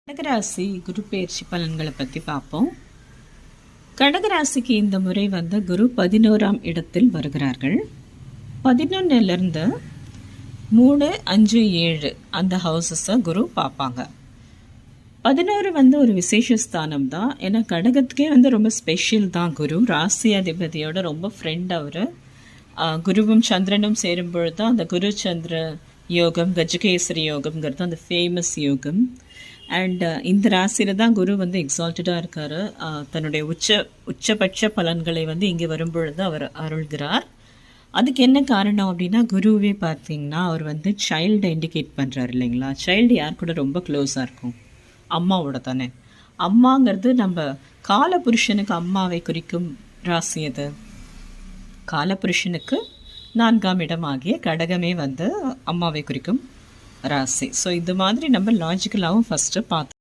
கடகராசி குரு பயிற்சி பலன்களை பற்றி பார்ப்போம். கடகராசிக்கு இந்த முறை குரு 11ஆம் இடத்தில் வருகிறார்கள். 11லேருந்து 3, 5, 7 அந்த ஹவுசஸை குரு பார்ப்பாங்க. 11 ஒரு விசேஷ ஸ்தானம் தான். ஏன்னா கடகத்துக்கே ரொம்ப ஸ்பெஷல் தான். குரு ராசி அதிபதியோட ரொம்ப ஃப்ரெண்ட் அவர். குருவும் சந்திரனும் சேரும்பொழுது தான் அந்த குரு சந்திர யோகம், கஜகேசரி யோகம்ங்கிறது அந்த ஃபேமஸ் யோகம். அண்ட் இந்த ராசியில் தான் குரு எக்ஸால்ட்டடாக இருக்கார். தன்னுடைய உச்சபட்ச பலன்களை இங்கே வரும்பொழுது அவர் அருள்கிறார். அதுக்கு என்ன காரணம் அப்படின்னா, குருவே பார்த்தீங்கன்னா அவர் சைல்டை இண்டிகேட் பண்ணுறாரு இல்லைங்களா. சைல்டு யார் கூட ரொம்ப க்ளோஸாக இருக்கும்? அம்மாவோட தானே. அம்மாங்கிறது நம்ம காலபுருஷனுக்கு அம்மாவை குறிக்கும் ராசி அது. காலபுருஷனுக்கு 4ஆம் இடமாகிய கடகமே அம்மாவை குறிக்கும் ராசி. ஸோ இது மாதிரி நம்ம லாஜிக்கலாகவும் ஃபஸ்ட்டு பார்த்து